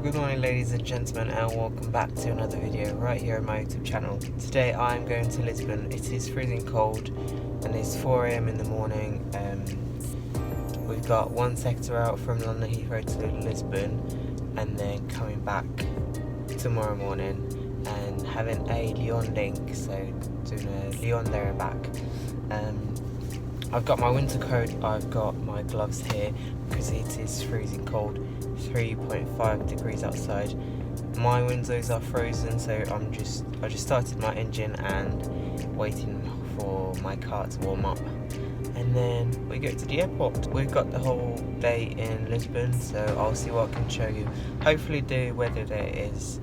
Good morning ladies and gentlemen, and welcome back to another video right here on my YouTube channel. Today I'm going to Lisbon. It is freezing cold and it's 4 AM in the morning. We've got one sector out from London Heathrow to Lisbon and then coming back tomorrow morning and having a Lyon link, so doing a Lyon there and back. I've got my winter coat, I've got my gloves here because it is freezing cold, 3.5 degrees outside. My windows are frozen, so I just started my engine and waiting for my car to warm up. And then we go to the airport. We've got the whole day in Lisbon, so I'll see what I can show you. Hopefully the weather there is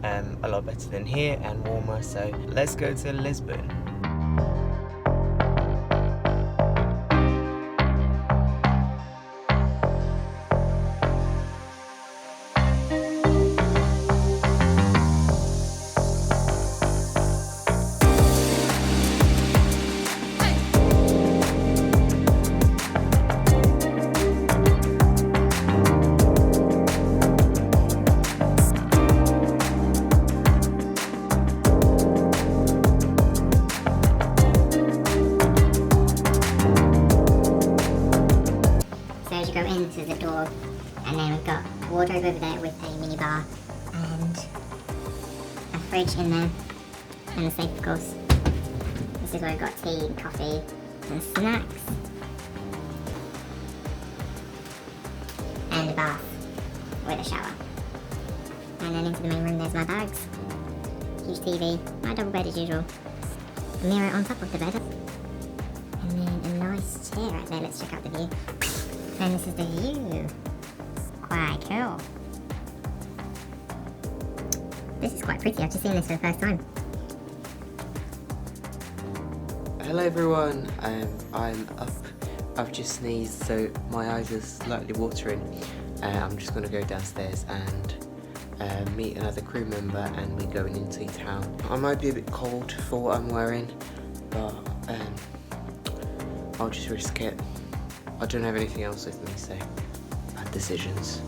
a lot better than here and warmer, so let's go to Lisbon. Go into the door, and then we've got a wardrobe over there with a mini bar and a fridge in there, and a safe of course. This is where we've got tea, coffee and snacks, and a bath with a shower. And then into the main room, there's my bags, huge TV, my double bed as usual, a mirror on top of the bed, and then a nice chair right there. Let's check out the view. And this is the view. Quite cool. This is quite pretty. I've just seen this for the first time. Hello everyone, I'm up. I've just sneezed, so my eyes are slightly watering. I'm just going to go downstairs and meet another crew member, and we're going into town. I might be a bit cold for what I'm wearing, but I'll just risk it. I don't have anything else with me, so bad decisions.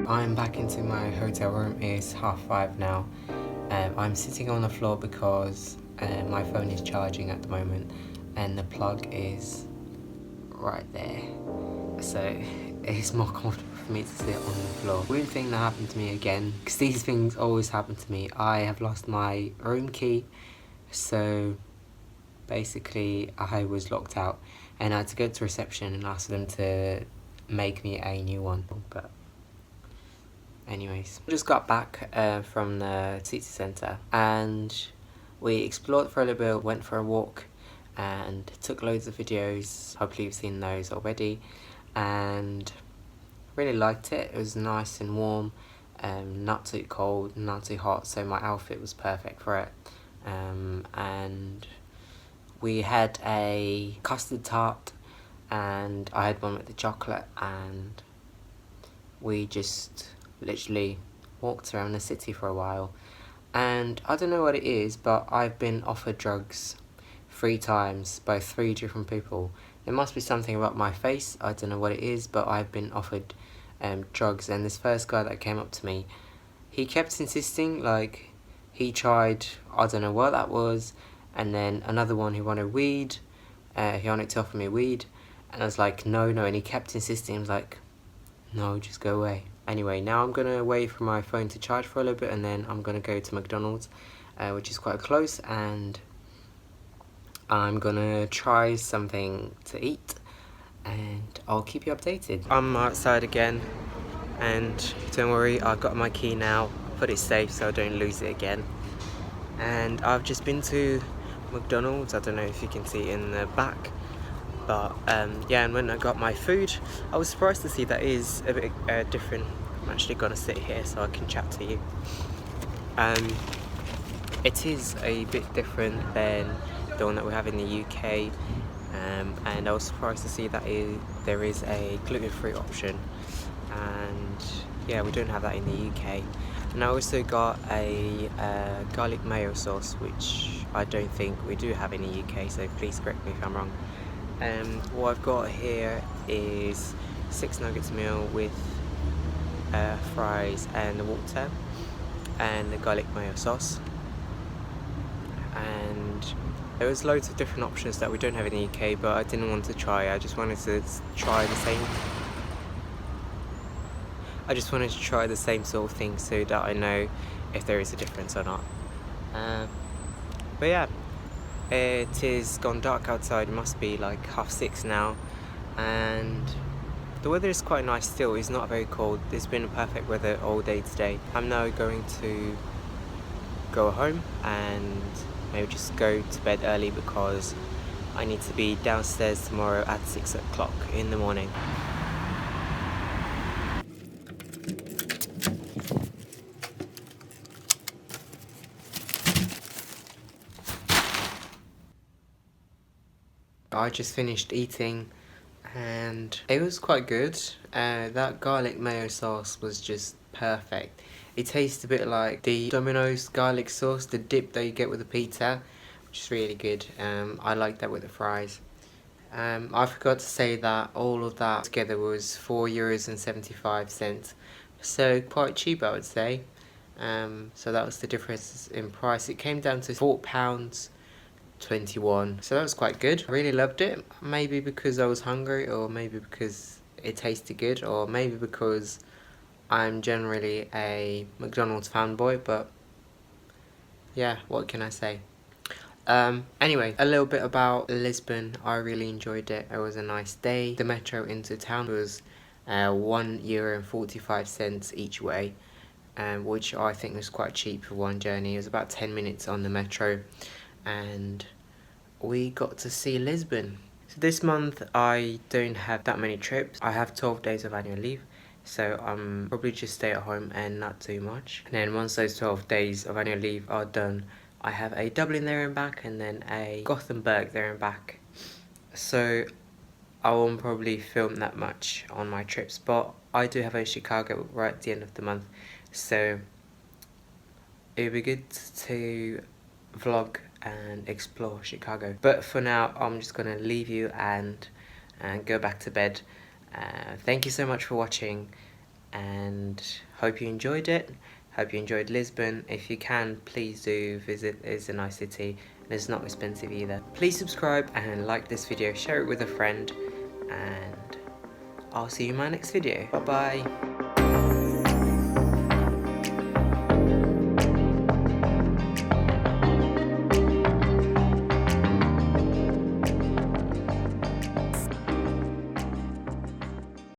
I'm back into my hotel room. It's 5:30 now. I'm sitting on the floor because my phone is charging at the moment and the plug is right there, so it's more comfortable for me to sit on the floor. Weird thing that happened to me again, because these things always happen to me. I have lost my room key, so basically I was locked out and I had to go to reception and ask them to make me a new one. But Anyways, we just got back from the city centre and we explored for a little bit, went for a walk and took loads of videos. Hopefully you've seen those already, and really liked it. It was nice and warm, not too cold, not too hot, so my outfit was perfect for it. And we had a custard tart and I had one with the chocolate, and we just literally walked around the city for a while. And I don't know what it is, but I've been offered drugs 3 times by 3 different people. There must be something about my face, I don't know what it is, but I've been offered drugs. And this first guy that came up to me, he kept insisting, like, he tried, I don't know what that was, and then another one who wanted weed, he wanted to offer me weed, and I was like, no, and he kept insisting. I was like, no, just go away. Anyway, now I'm gonna wait for my phone to charge for a little bit, and then I'm gonna go to McDonald's, which is quite close, and I'm gonna try something to eat, and I'll keep you updated. I'm outside again, and don't worry, I've got my key now. Put it safe so I don't lose it again. And I've just been to McDonald's. I don't know if you can see it in the back, but yeah, and when I got my food, I was surprised to see that it is a bit different. I'm actually gonna sit here so I can chat to you. It is a bit different than the one that we have in the UK, and I was surprised to see that there is a gluten-free option, and yeah, we don't have that in the UK. And I also got a garlic mayo sauce, which I don't think we do have in the UK, so please correct me if I'm wrong. What I've got here is 6 nuggets meal with fries and the water and the garlic mayo sauce. And there was loads of different options that we don't have in the UK, but I didn't want to try. I just wanted to try the same sort of thing so that I know if there is a difference or not. But yeah, it is gone dark outside. It must be like 6:30 now, and the weather is quite nice still. It's not very cold. It's been perfect weather all day today. I'm now going to go home and maybe just go to bed early because I need to be downstairs tomorrow at 6 o'clock in the morning. I just finished eating and it was quite good. That garlic mayo sauce was just perfect. It tastes a bit like the Domino's garlic sauce, the dip that you get with the pizza, which is really good. I like that with the fries. I forgot to say that all of that together was €4.75, so quite cheap, I would say. So that was the difference in price. It came down to £4.21, so that was quite good. I really loved it, maybe because I was hungry, or maybe because it tasted good, or maybe because I'm generally a McDonald's fanboy, but yeah, what can I say? Anyway, a little bit about Lisbon. I really enjoyed it. It was a nice day. The metro into town was €1.45 each way, which I think was quite cheap for one journey. It was about 10 minutes on the metro, and we got to see Lisbon. So this month I don't have that many trips. I have 12 days of annual leave, so I'm probably just stay at home and not do much. And then once those 12 days of annual leave are done, I have a Dublin there and back, and then a Gothenburg there and back. So I won't probably film that much on my trips, but I do have a Chicago right at the end of the month, so it would be good to vlog and explore Chicago. But for now, I'm just gonna leave you and go back to bed. Thank you so much for watching, and hope you enjoyed it. Hope you enjoyed Lisbon. If you can, please do visit. It's a nice city and it's not expensive either. Please subscribe and like this video, share it with a friend, and I'll see you in my next video. Bye bye.